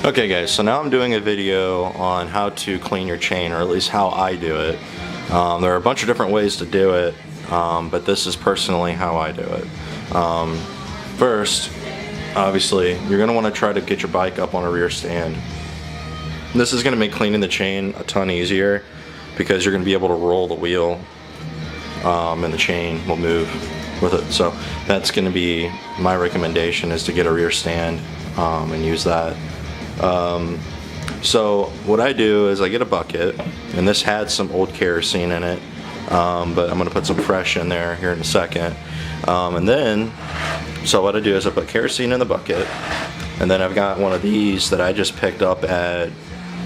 Okay guys, so now I'm doing a video on how to clean your chain, or at least how I do it. There are a bunch of different ways to do it, but this is personally how I do it. First, obviously, you're going to want to try to get your bike up on a rear stand. This is going to make cleaning the chain a ton easier because you're going to be able to roll the wheel and the chain will move with it. So that's going to be my recommendation, is to get a rear stand and use that. So what I do is I get a bucket, and this had some old kerosene in it, but I'm going to put some fresh in there here in a second. So what I do is I put kerosene in the bucket, and then I've got one of these that I just picked up at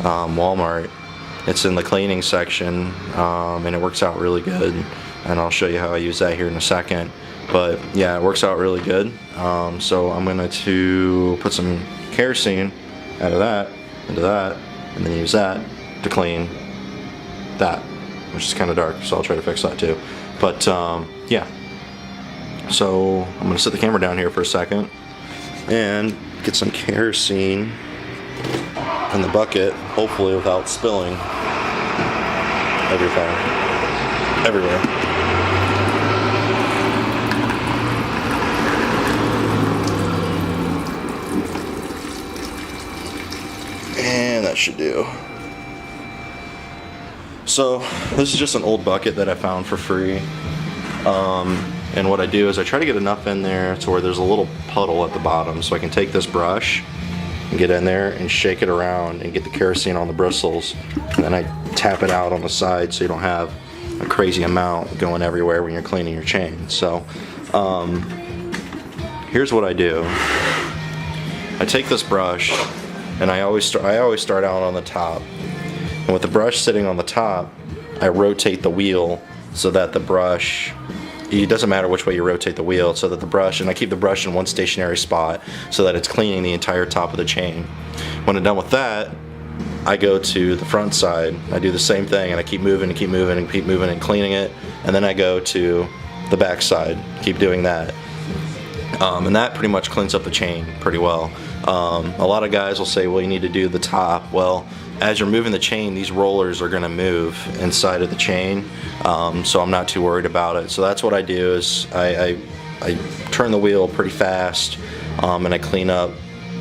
Walmart. It's in the cleaning section, and it works out really good, and I'll show you how I use that here in a second. But yeah, it works out really good. So I'm going to put some kerosene out of that into that, and then use that to clean that, which is kind of dark, so I'll try to fix that too. But yeah, so I'm going to set the camera down here for a second and get some kerosene in the bucket, hopefully without spilling everything everywhere. And that should do. So this is just an old bucket that I found for free, and what I do is I try to get enough in there to where there's a little puddle at the bottom, so I can take this brush and get in there and shake it around and get the kerosene on the bristles, and then I tap it out on the side so you don't have a crazy amount going everywhere when you're cleaning your chain. So here's what I do. I take this brush, and I always start out on the top, and with the brush sitting on the top, I rotate the wheel so that the brush, it doesn't matter which way you rotate the wheel, so that the brush, and I keep the brush in one stationary spot so that it's cleaning the entire top of the chain. When I'm done with that, I go to the front side. I do the same thing, and I keep moving and keep moving and keep moving and cleaning it, and then I go to the back side, keep doing that. And that pretty much cleans up the chain pretty well. A lot of guys will say, well, you need to do the top. Well, as you're moving the chain, these rollers are going to move inside of the chain, so I'm not too worried about it. So that's what I do, is I turn the wheel pretty fast, and I clean up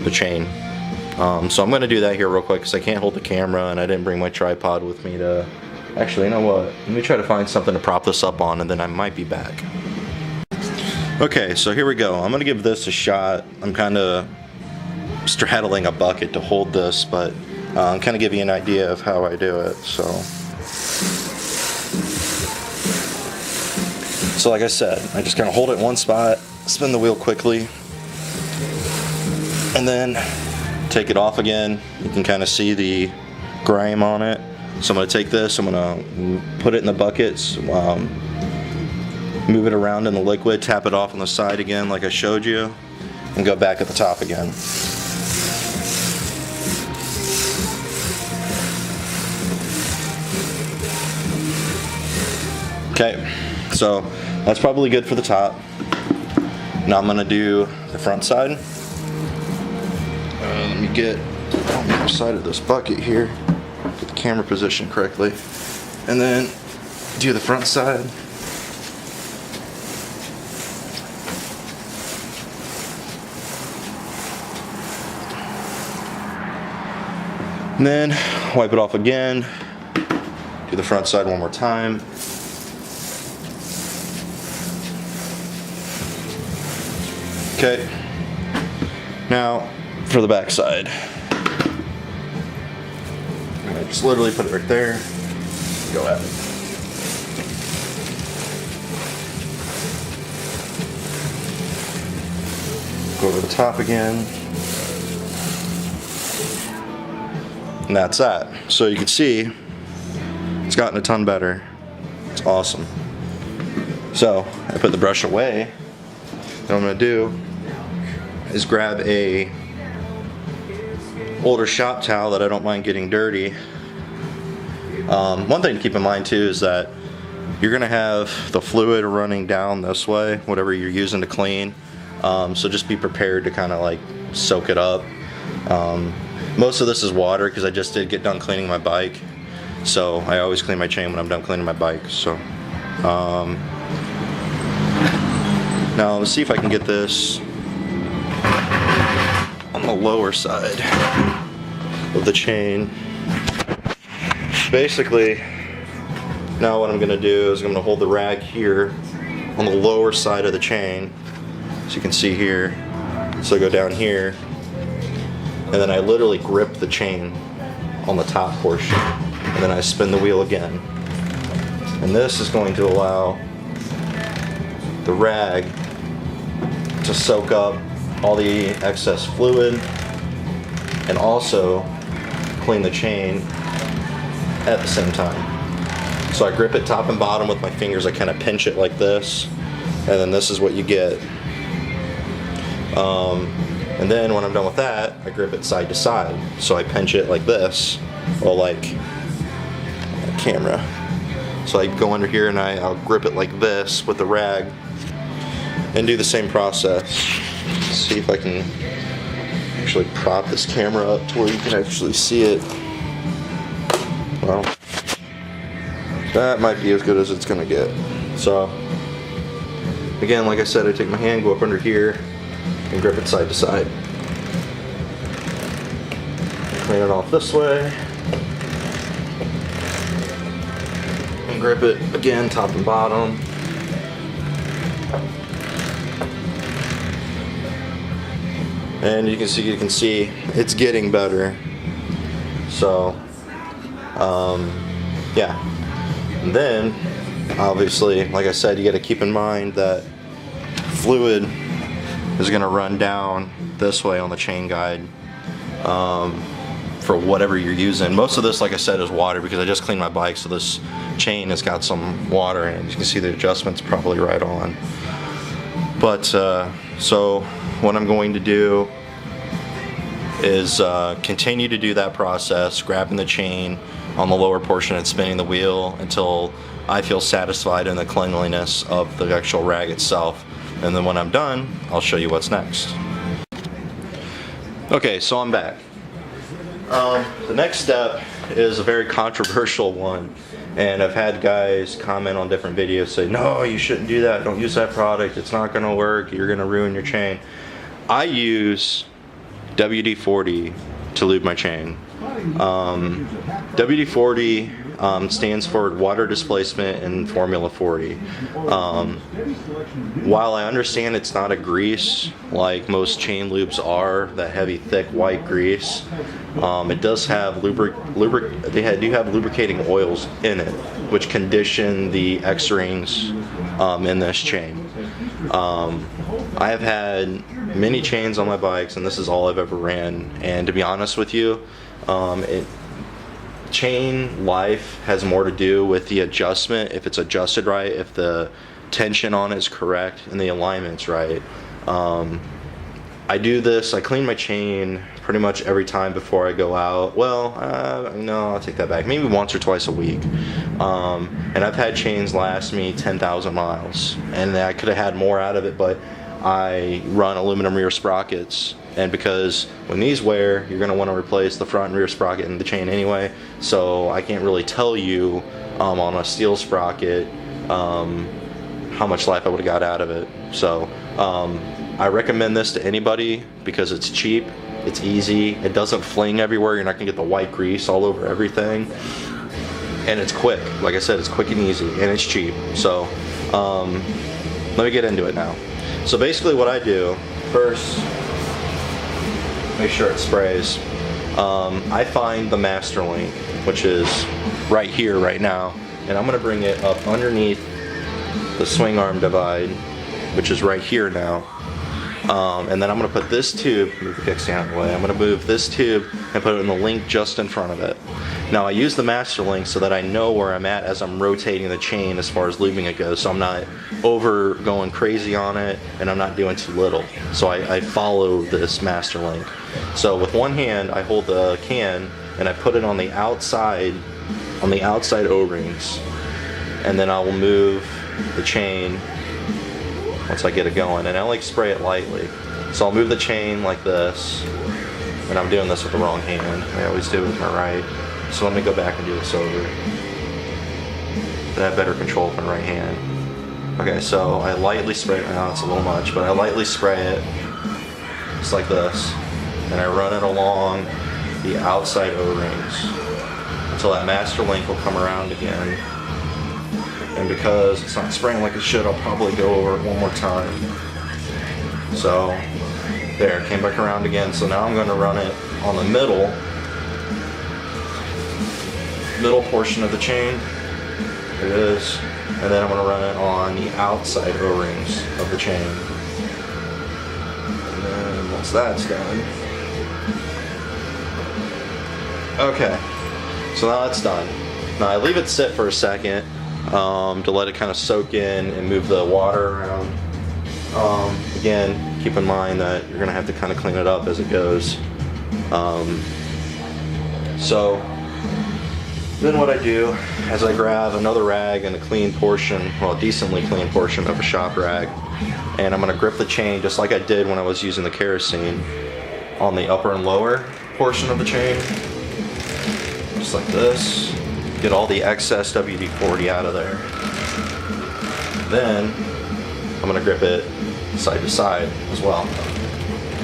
the chain. So I'm going to do that here real quick because I can't hold the camera, and I didn't bring my tripod with me to... Actually, you know what? Let me try to find something to prop this up on, and then I might be back. Okay, so here we go. I'm going to give this a shot. I'm kind of straddling a bucket to hold this, but I'm kind of give you an idea of how I do it. So like I said, I just kind of hold it in one spot, spin the wheel quickly, and then take it off again. You can kind of see the grime on it. So I'm going to take this, I'm going to put it in the buckets, move it around in the liquid, tap it off on the side again like I showed you, and go back at the top again. Okay, so that's probably good for the top. Now I'm going to do the front side. Let me get on the other side of this bucket here, get the camera positioned correctly, and then do the front side. And then wipe it off again, do the front side one more time. Okay, now for the back side. I just literally put it right there, go at it. Go over the top again. And that's that. So you can see it's gotten a ton better. It's awesome. So I put the brush away. What I'm going to do is grab a older shop towel that I don't mind getting dirty. One thing to keep in mind too is that you're going to have the fluid running down this way, whatever you're using to clean. So just be prepared to kind of like soak it up. Most of this is water because I just did get done cleaning my bike. So I always clean my chain when I'm done cleaning my bike. So now let's see if I can get this on the lower side of the chain. Basically, now what I'm going to do is I'm going to hold the rag here on the lower side of the chain, as you can see here. So I go down here, and then I literally grip the chain on the top portion, and then I spin the wheel again. And this is going to allow the rag to soak up all the excess fluid and also clean the chain at the same time. So I grip it top and bottom with my fingers. I kind of pinch it like this, and then this is what you get. And then when I'm done with that, I grip it side to side. So I pinch it like this, or like a camera. So I go under here and I'll grip it like this with the rag and do the same process. Let's see if I can actually prop this camera up to where you can actually see it. Well, that might be as good as it's gonna get. So, again, like I said, I take my hand, go up under here, and grip it side to side. Clean it off this way. And grip it again, top and bottom. And you can see it's getting better. So, yeah. And then, obviously, like I said, you got to keep in mind that fluid is going to run down this way on the chain guide for whatever you're using. Most of this, like I said, is water because I just cleaned my bike, so this chain has got some water in it. You can see the adjustment's probably right on. But, so what I'm going to do is continue to do that process, grabbing the chain on the lower portion and spinning the wheel until I feel satisfied in the cleanliness of the actual rag itself. And then when I'm done, I'll show you what's next. Okay, so I'm back. The next step is a very controversial one, and I've had guys comment on different videos say, no, you shouldn't do that, don't use that product, it's not going to work, you're going to ruin your chain. I use WD-40 to lube my chain. WD-40 stands for water displacement in Formula 40. While I understand it's not a grease like most chain lubes are, that heavy, thick, white grease, it does have do have lubricating oils in it, which condition the X-rings in this chain. I have had many chains on my bikes, and this is all I've ever ran. And to be honest with you, chain life has more to do with the adjustment, if it's adjusted right, if the tension on it is correct and the alignment's right. I do this, I clean my chain pretty much every time before I go out. Well, no, I'll take that back. Maybe once or twice a week. And I've had chains last me 10,000 miles, and I could have had more out of it, but I run aluminum rear sprockets, and because when these wear, you're going to want to replace the front and rear sprocket in the chain anyway, so I can't really tell you on a steel sprocket how much life I would have got out of it. So I recommend this to anybody because it's cheap, it's easy, it doesn't fling everywhere, you're not going to get the white grease all over everything, and it's quick. Like I said, it's quick and easy, and it's cheap. So let me get into it now. So basically what I do, first, make sure it sprays. I find the master link, which is right here, right now, and I'm going to bring it up underneath the swing arm divide, which is right here now. And then I'm going to put this tube, move the kickstand out of the way, I'm going to move this tube and put it in the link just in front of it. Now I use the master link so that I know where I'm at as I'm rotating the chain as far as lubing it goes, so I'm not over going crazy on it and I'm not doing too little. So I follow this master link. So with one hand I hold the can and I put it on the outside O-rings, and then I will move the chain once I get it going, and I like spray it lightly. So I'll move the chain like this, and I'm doing this with the wrong hand. I always do it with my right. So let me go back and do this over. Then I have better control with my right hand. Okay, so I lightly spray it. Now it's a little much, but I lightly spray it just like this. And I run it along the outside O-rings until that master link will come around again. And because it's not spraying like it should, I'll probably go over it one more time. So there, it came back around again. So now I'm going to run it on the middle portion of the chain. There it is. And then I'm going to run it on the outside O-rings of the chain. And then once that's done. Okay, so now that's done. Now I leave it sit for a second to let it kind of soak in and move the water around. Again, keep in mind that you're going to have to kind of clean it up as it goes. So then what I do is I grab another rag and a clean portion, well, a decently clean portion of a shop rag, and I'm going to grip the chain just like I did when I was using the kerosene on the upper and lower portion of the chain, just like this. Get all the excess WD-40 out of there. Then I'm going to grip it side to side as well.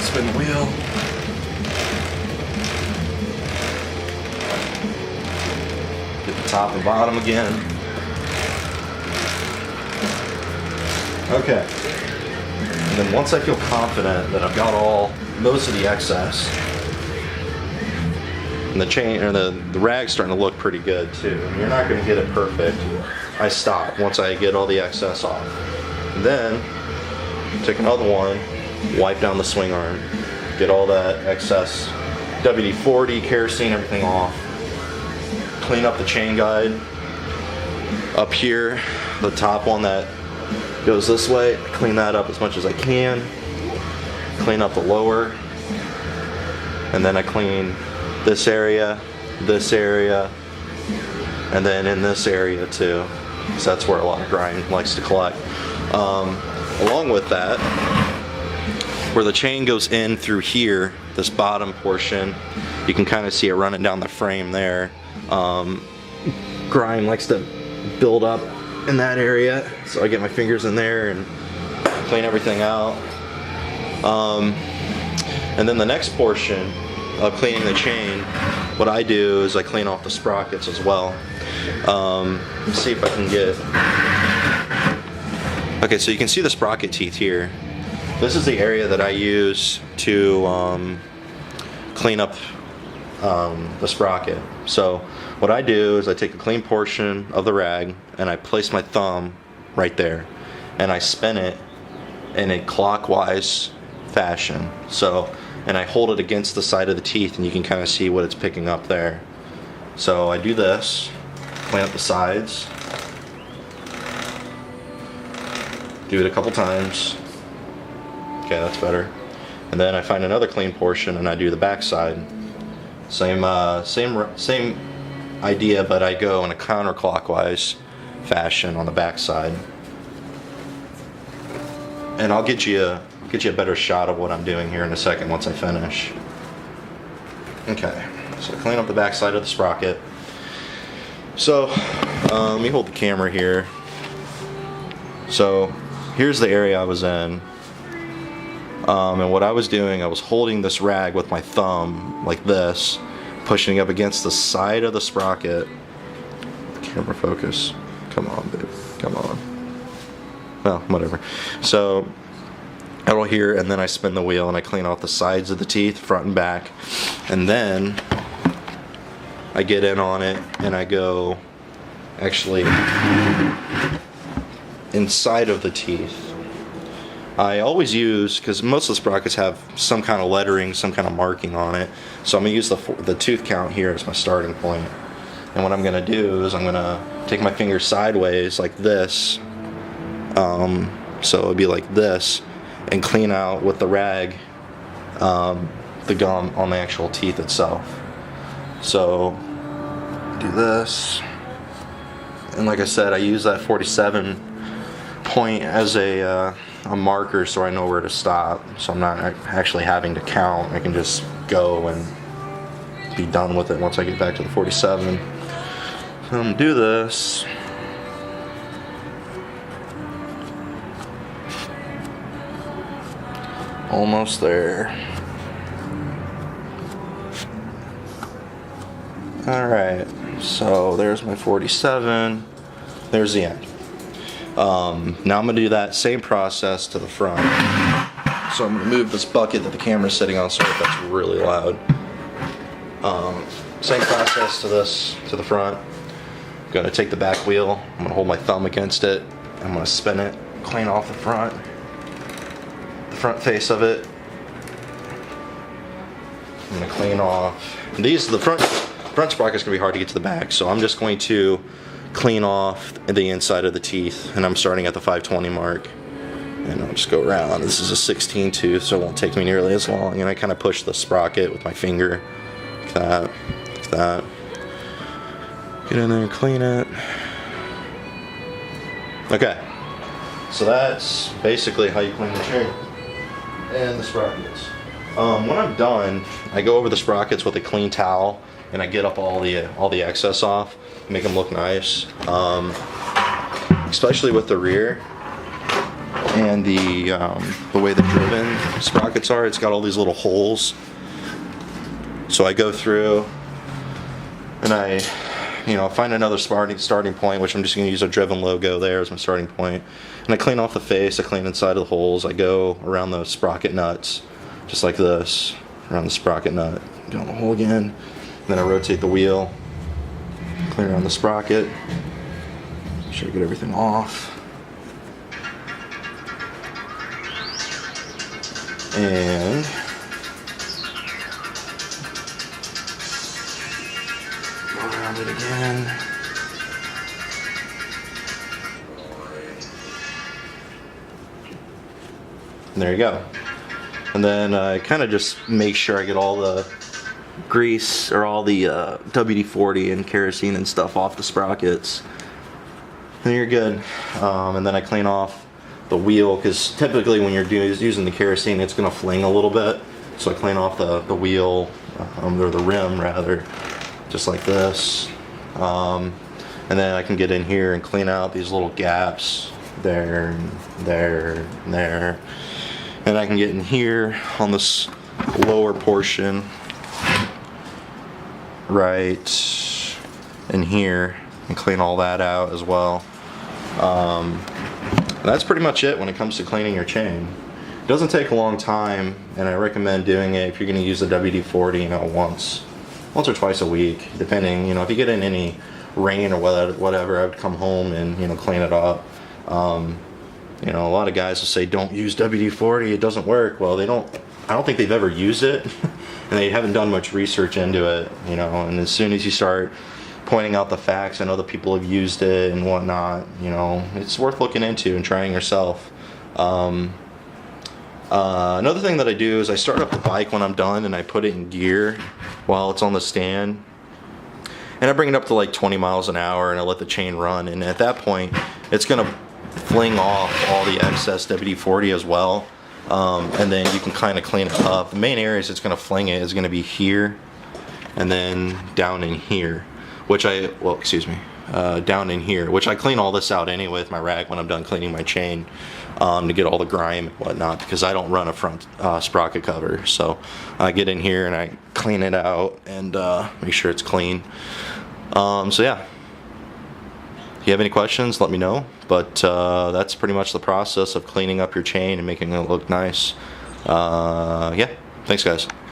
Spin the wheel. Get the top and bottom again. Okay. And then once I feel confident that I've got most of the excess, and the chain or the rag's starting to look pretty good too. You're not going to get it perfect. I stop once I get all the excess off. And then take another one, wipe down the swing arm, get all that excess WD-40, kerosene, everything off. Clean up the chain guide. Up here, the top one that goes this way, clean that up as much as I can. Clean up the lower. And then I clean this area, and then in this area too, because that's where a lot of grime likes to collect. Along with that, where the chain goes in through here, this bottom portion, you can kind of see it running down the frame there. Grime likes to build up in that area, so I get my fingers in there and clean everything out. And then the next portion of cleaning the chain, what I do is I clean off the sprockets as well. Let's see if I can get... Okay, so you can see the sprocket teeth here. This is the area that I use to clean up the sprocket. So what I do is I take a clean portion of the rag and I place my thumb right there and I spin it in a clockwise fashion. And I hold it against the side of the teeth and you can kind of see what it's picking up there. So I do this, clean up the sides, do it a couple times. Okay, that's better. And then I find another clean portion and I do the back side. Same idea, but I go in a counterclockwise fashion on the back side. And I'll get you a better shot of what I'm doing here in a second once I finish. Okay, so clean up the back side of the sprocket. So let me hold the camera here. So here's the area I was in. And what I was doing, I was holding this rag with my thumb like this, pushing up against the side of the sprocket. Camera focus. Come on, babe. Come on. Well, whatever. So I roll here and then I spin the wheel and I clean off the sides of the teeth, front and back. And then I get in on it and I go actually inside of the teeth. I always use, because most of the sprockets have some kind of lettering, some kind of marking on it, so I'm going to use the tooth count here as my starting point. And what I'm going to do is I'm going to take my finger sideways like this, so it'll be like this, and clean out with the rag the gum on the actual teeth itself. So do this, and like I said, I use that 47 point as a a marker so I know where to stop, so I'm not actually having to count. I can just go and be done with it once I get back to the 47. So I'm gonna do this. Almost there. Alright, so there's my 47. There's the end. Now I'm going to do that same process to the front. So I'm going to move this bucket that the camera's sitting on. Sorry if that's really loud. Same process to the front. I'm going to take the back wheel. I'm going to hold my thumb against it. I'm going to spin it, clean off the front face of it. I'm going to clean off. The front sprocket's going to be hard to get to the back, so I'm just going to clean off the inside of the teeth, and I'm starting at the 520 mark, and I'll just go around. This is a 16 tooth, so it won't take me nearly as long, and I kind of push the sprocket with my finger like that. Get in there and clean it. Okay, so that's basically how you clean the chain and the sprockets. When I'm done, I go over the sprockets with a clean towel, and I get up all the excess off, make them look nice, especially with the rear and the way the driven sprockets are. It's got all these little holes, so I go through and I find another starting point, which I'm just going to use a driven logo there as my starting point, and I clean off the face, I clean inside of the holes, I go around the sprocket nuts just like this, around the sprocket nut, down the hole again. Then I rotate the wheel, clean around the sprocket, make sure I get everything off. And go around it again. And there you go. And then I kind of just make sure I get all the grease or all the WD-40 and kerosene and stuff off the sprockets, and you're good. And then I clean off the wheel, because typically when you're using the kerosene, it's going to fling a little bit, so I clean off the wheel, or the rim rather, just like this. And then I can get in here and clean out these little gaps there and there and there, and I can get in here on this lower portion right in here and clean all that out as well. That's pretty much it when it comes to cleaning your chain. It doesn't take a long time, and I recommend doing it if you're going to use the WD-40, once or twice a week, depending. If you get in any rain or whatever, I would come home and clean it up. A lot of guys will say don't use WD-40, it doesn't work. Well, I don't think they've ever used it, and they haven't done much research into it, and as soon as you start pointing out the facts and other people have used it and whatnot, it's worth looking into and trying yourself. Another thing that I do is I start up the bike when I'm done, and I put it in gear while it's on the stand, and I bring it up to like 20 miles an hour, and I let the chain run, and at that point it's going to fling off all the excess WD-40 as well. And then you can kind of clean it up. The main areas it's going to fling it is going to be here, and then down in here, down in here, which I clean all this out anyway with my rag when I'm done cleaning my chain, to get all the grime and whatnot, because I don't run a front sprocket cover. So I get in here and I clean it out and make sure it's clean. So yeah, if you have any questions, let me know. But that's pretty much the process of cleaning up your chain and making it look nice. Yeah, thanks guys.